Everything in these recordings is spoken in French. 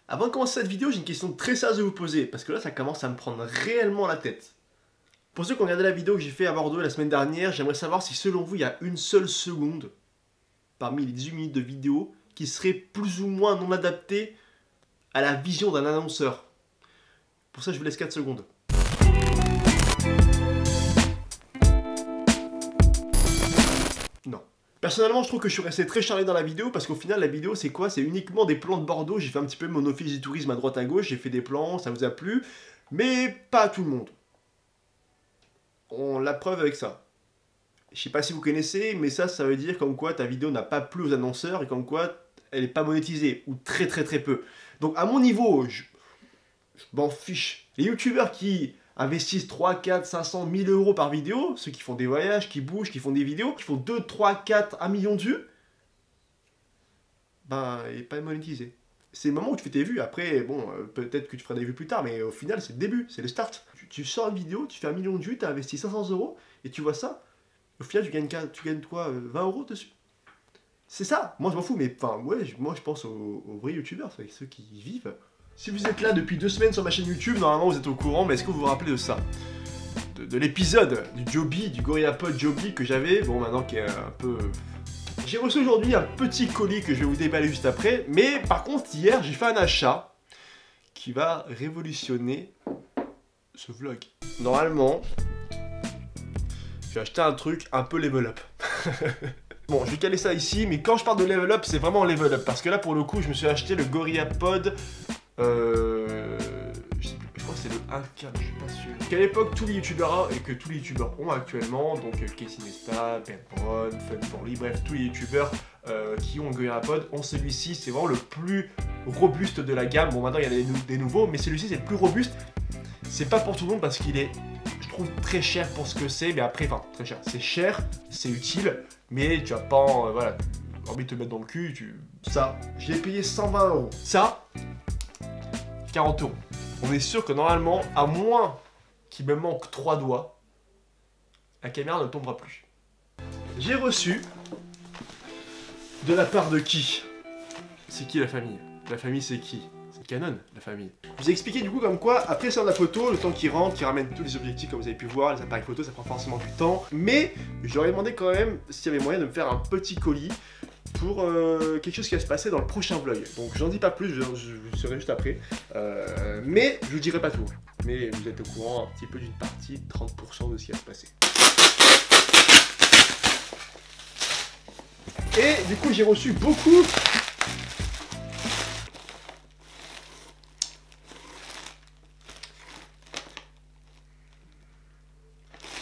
Avant de commencer cette vidéo, j'ai une question très sérieuse à vous poser, parce que là ça commence à me prendre réellement la tête. Pour ceux qui ont regardé la vidéo que j'ai fait à Bordeaux la semaine dernière, j'aimerais savoir si selon vous il y a une seule seconde, parmi les 18 minutes de vidéo, qui serait plus ou moins non adaptée à la vision d'un annonceur. Pour ça je vous laisse 4 secondes. Non. Personnellement, je trouve que je suis resté très charmé dans la vidéo parce qu'au final, la vidéo, c'est quoi? C'est uniquement des plans de Bordeaux. J'ai fait un petit peu mon office du tourisme à droite à gauche. J'ai fait des plans, ça vous a plu. Mais pas à tout le monde. On la preuve avec ça. Je sais pas si vous connaissez, mais ça veut dire comme quoi ta vidéo n'a pas plu aux annonceurs et comme quoi elle n'est pas monétisée. Ou très peu. Donc à mon niveau, je m'en fiche. Les youtubeurs qui investissent 3, 4, 500, 1000 euros par vidéo, ceux qui font des voyages, qui bougent, qui font des vidéos, qui font 2, 3, 4, 1 million de vues, ben, il n'est pas monétisé. C'est le moment où tu fais tes vues. Après, bon, peut-être que tu feras des vues plus tard, mais au final, c'est le début, c'est le start. Tu sors une vidéo, tu fais 1 million de vues, tu as investi 500 euros, et tu vois ça, au final, tu gagnes quoi, 20 euros dessus? C'est ça. Moi, je m'en fous, mais enfin, ouais, moi, je pense aux vrais youtubeurs, c'est ceux qui vivent. Si vous êtes là depuis 2 semaines sur ma chaîne YouTube, normalement vous êtes au courant, mais est-ce que vous vous rappelez de ça? De l'épisode du Joby, du GorillaPod Joby que j'avais, bon maintenant qui est un peu... J'ai reçu aujourd'hui un petit colis que je vais vous déballer juste après, mais par contre hier j'ai fait un achat qui va révolutionner ce vlog. Normalement, j'ai acheté un truc un peu level up. Bon, je vais caler ça ici, mais quand je parle de level up, c'est vraiment level up, parce que là pour le coup je me suis acheté le GorillaPod... je sais plus, je crois que c'est le 1K, je suis pas sûr. Qu'à l'époque, tous les youtubeurs et que tous les youtubeurs ont actuellement, donc Casey Neistat, Ben Brown, Fun4Lee, bref, tous les youtubeurs qui ont un GorillaPod ont celui-ci, c'est vraiment le plus robuste de la gamme. Bon, maintenant il y a des nouveaux, mais celui-ci c'est le plus robuste. C'est pas pour tout le monde parce qu'il est, je trouve, très cher pour ce que c'est, mais après, enfin, très cher, c'est cher, c'est utile, mais tu vas pas, voilà, envie de te mettre dans le cul, Ça, je l'ai payé 120 euros. Ça, 40 euros. On est sûr que normalement, à moins qu'il me manque 3 doigts, la caméra ne tombera plus. J'ai reçu de la part de qui? C'est qui la famille? La famille c'est qui? C'est Canon, la famille. Je vous ai expliqué du coup comme quoi, après ça de la photo, le temps qui rentre, qui ramène tous les objectifs comme vous avez pu voir, les appareils photo, ça prend forcément du temps. Mais je leur ai demandé quand même s'il y avait moyen de me faire un petit colis pour quelque chose qui va se passer dans le prochain vlog. Donc j'en dis pas plus, je vous serai juste après. Mais je vous dirai pas tout. Mais vous êtes au courant un petit peu d'une partie, 30% de ce qui va se passer. Et du coup j'ai reçu beaucoup...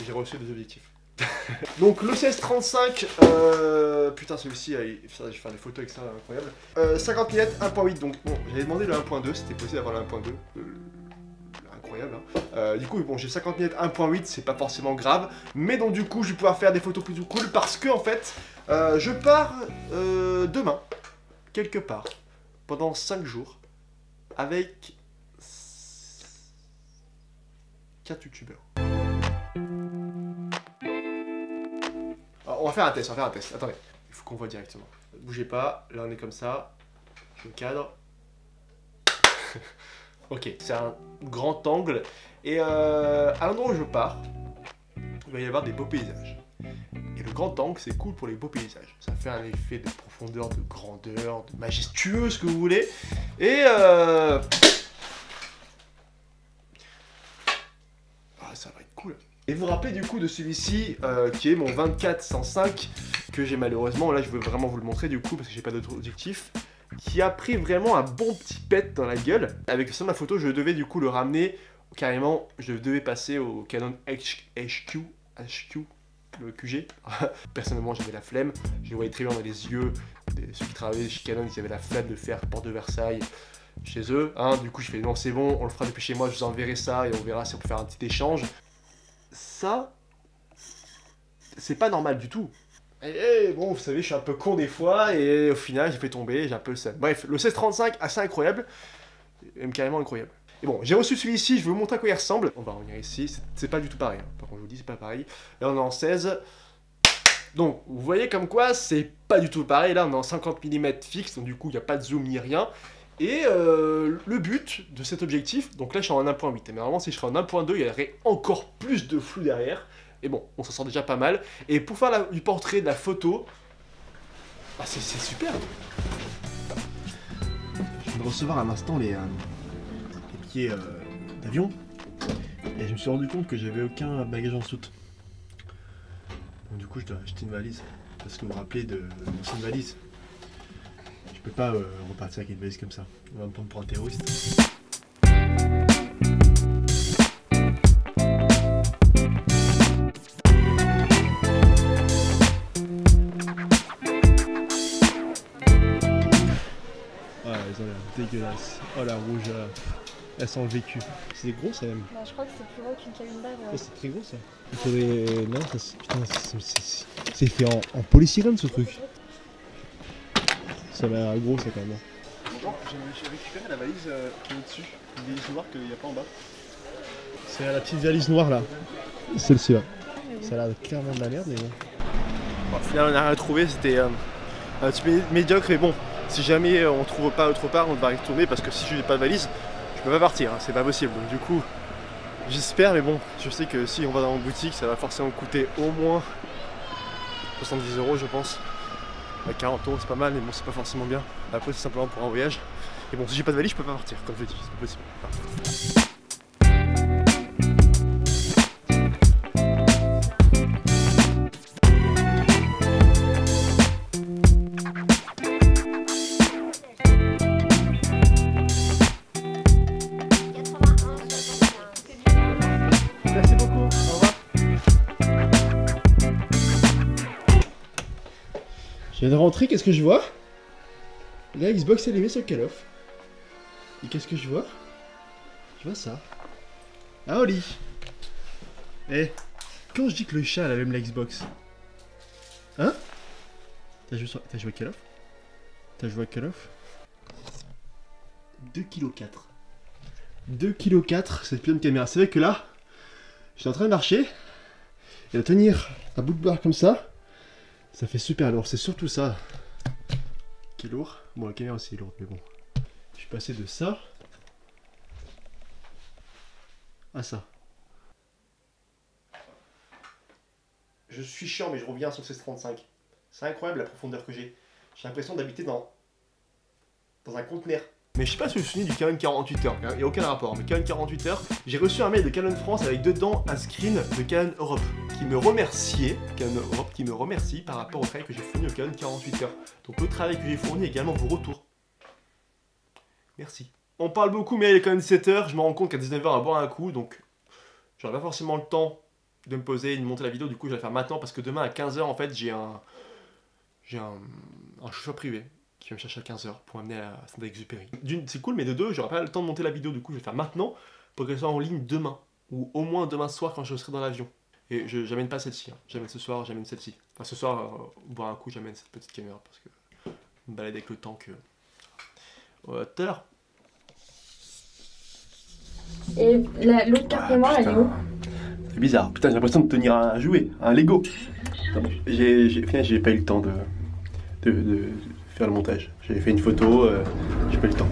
J'ai reçu des objectifs. Donc le 1635, putain celui-ci, je vais faire des photos avec ça, incroyable. 50 mm 1.8, donc bon, j'avais demandé le 1.2, c'était possible d'avoir le 1.2. Incroyable hein. Du coup bon, j'ai 50 mm 1.8, c'est pas forcément grave, mais donc du coup je vais pouvoir faire des photos plutôt cool parce que en fait, je pars demain, quelque part, pendant 5 jours, avec 4 youtubeurs. On va faire un test, Attendez, il faut qu'on voit directement. Bougez pas, là on est comme ça. Je cadre. Ok, c'est un grand angle. Et à l'endroit où je pars, il va y avoir des beaux paysages. Et le grand angle, c'est cool pour les beaux paysages. Ça fait un effet de profondeur, de grandeur, de majestueux, ce que vous voulez. Et ça va être cool. Et vous vous rappelez du coup de celui-ci qui est mon 24-105 que j'ai malheureusement, là je veux vraiment vous le montrer du coup parce que j'ai pas d'autre objectif, qui a pris vraiment un bon petit pet dans la gueule. Avec ça ma photo je devais du coup le ramener carrément, je devais passer au Canon HQ, le QG. Personnellement j'avais la flemme, je voyais très bien dans les yeux de ceux qui travaillaient chez Canon, ils avaient la flemme de faire Porte de Versailles chez eux, hein. Du coup je fais non c'est bon, on le fera depuis chez moi, je vous enverrai ça et on verra si on peut faire un petit échange. Ça, c'est pas normal du tout. Et bon, vous savez, je suis un peu con des fois, et au final, j'ai fait tomber, j'ai un peu le seum. Bref, le 1635, assez incroyable, même carrément incroyable. Et bon, j'ai reçu celui-ci, je vais vous montrer à quoi il ressemble. On va revenir ici, c'est pas du tout pareil, hein. Par contre, je vous dis, c'est pas pareil. Là, on est en 16. Donc, vous voyez comme quoi, c'est pas du tout pareil. Là, on est en 50 mm fixe, donc du coup, il n'y a pas de zoom ni rien. Et le but de cet objectif, donc là je suis en 1.8, mais normalement si je serais en 1.2, il y aurait encore plus de flou derrière. Et bon, on s'en sort déjà pas mal. Et pour faire du portrait, de la photo, bah c'est super. Je viens de recevoir à l'instant les billets d'avion. Et je me suis rendu compte que j'avais aucun bagage en soute. Donc du coup je dois acheter une valise. Parce que vous me rappelez de l'ancienne valise. Je peux pas repartir avec une valise comme ça. On va me prendre pour un terroriste. Ah, elles ont l'air dégueulasses. Oh la rouge, elles sent le vécu. C'est gros ça même. Bah, je crois que c'est plus gros qu'une cabine d'âge. Ouais. Oh, c'est très gros ça. Il faudrait. Non, ça, putain, c'est fait en polystyrène ce truc. Ça m'a l'air gros ça quand même. Bon, j'ai récupéré la valise qui est au-dessus. Une valise noire qu'il n'y a pas en bas. C'est la petite valise noire là. Celle-ci là. Ça a l'air clairement de la merde mais bon. Bon, au final on n'a rien trouvé, c'était un petit peu médiocre et bon. Si jamais on trouve pas autre part, on va retourner parce que si je n'ai pas de valise, je peux pas partir, hein, c'est pas possible. Donc du coup, j'espère, mais bon, je sais que si on va dans une boutique, ça va forcément coûter au moins 70 € je pense. À 40 € c'est pas mal, mais bon c'est pas forcément bien. Après c'est simplement pour un voyage. Et bon, si j'ai pas de valise, je peux pas partir, comme je dis, c'est pas possible. Voilà. Merci beaucoup, au revoir. Je viens de rentrer, qu'est-ce que je vois? La Xbox elle est mise sur Call of. Et qu'est-ce que je vois? Je vois ça. Ah Oli. Eh, quand je dis que le chat elle a même la Xbox. Hein? T'as joué à Call of? T'as joué à Call of? 2,4 kg. 2,4 kg, cette putain de caméra. C'est vrai que là, j'étais en train de marcher. Et de tenir un bout de barre comme ça, ça fait super lourd. C'est surtout ça qui est lourd. Bon, la caméra aussi est lourde, mais bon. Je suis passé de ça à ça. Je suis chiant, mais je reviens sur ces 35. C'est incroyable la profondeur que j'ai. J'ai l'impression d'habiter dans un conteneur. Mais je sais pas si vous vous souvenez du Canon 48h, il n'y a aucun rapport, mais Canon 48h, j'ai reçu un mail de Canon France avec dedans un screen de Canon Europe qui me remerciait, Canon Europe qui me remercie par rapport au travail que j'ai fourni au Canon 48h. Donc le travail que j'ai fourni également vos retours. Merci. On parle beaucoup, mais il est quand même 17h, je me rends compte qu'à 19h on va boire un coup, donc j'aurai pas forcément le temps de me poser et de monter la vidéo, du coup je vais la faire maintenant parce que demain à 15h en fait j'ai un chauffeur privé qui va me chercher à 15h pour m'amener à Saint-Exupéry. D'une, c'est cool, mais de deux, j'aurai pas le temps de monter la vidéo, du coup je vais le faire maintenant pour qu'elle soit en ligne demain, ou au moins demain soir quand je serai dans l'avion. Et j'amène pas celle-ci, hein. J'amène ce soir, j'amène celle-ci. Enfin ce soir, boire un coup, j'amène cette petite caméra parce que je me balade avec le temps que... tout à l'heure. Et l'autre carte mémoire, elle est où? C'est bizarre, putain j'ai l'impression de tenir un jouet, un Lego. J'ai pas eu le temps de faire le montage. J'avais fait une photo, j'ai pas eu le temps.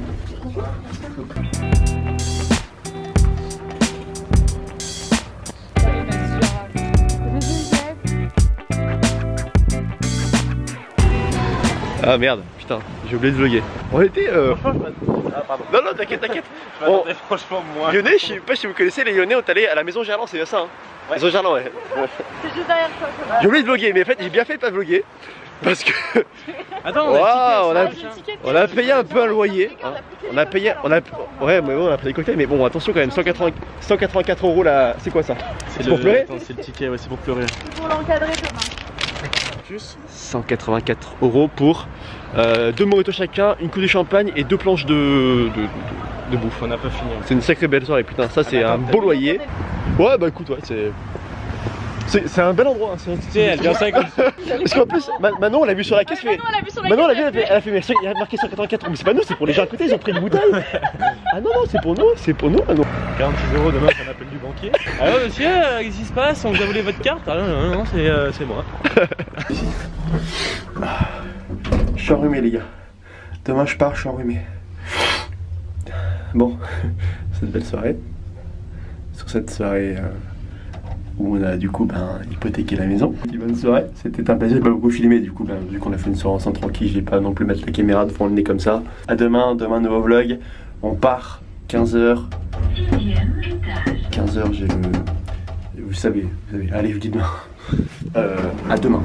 Ah merde, putain, j'ai oublié de vlogger. On était Ah pardon. Non non t'inquiète, t'inquiète. Franchement moi. Lyonnais, je sais pas si vous connaissez les Lyonnais, on est allé à la Maison Gerland, c'est bien ça hein? Ouais. Maison Gerland ouais. C'est juste derrière toi. J'ai oublié de vlogger, mais en fait j'ai bien fait de pas vlogger. Parce que... Attends, on a payé un peu un loyer. Hein. Ouais mais bon on a pris des cocktails, mais bon attention quand même, 184 € là, c'est quoi ça? C'est pour pleurer? C'est le ticket, ouais c'est pour pleurer. C'est pour l'encadrer Thomas. Plus 184 € pour 2 mojitos chacun, une coupe de champagne et 2 planches de bouffe. On n'a pas fini. C'est une sacrée belle soirée, putain, ça c'est un beau loyer. Ouais bah écoute, ouais c'est un bel endroit. Hein. Elle vient ça comme ça. Parce qu'en plus, Manon on l'a vu sur la caisse. Manon elle a fait, mais il y a marqué 184 €, mais c'est pas nous, c'est pour les gens à côté, ils ont pris une bouteille. Ah non, non, c'est pour nous, Manon. 46 € demain, ça m'appelle du banquier. Alors monsieur, qu'est-ce qui se passe? On vous a volé votre carte? Ah non, non, c'est moi. Je suis enrhumé les gars. Demain je pars, je suis enrhumé. Bon, cette belle soirée. Sur cette soirée où on a du coup hypothéqué la maison. Bonne soirée, c'était un plaisir, j'ai pas beaucoup filmé du coup, vu qu'on a fait une soirée ensemble tranquille, j'ai pas non plus mettre la caméra devant le nez comme ça. À demain, nouveau vlog, on part 15h. 15h j'ai le... Vous savez, allez, je dis demain. À demain.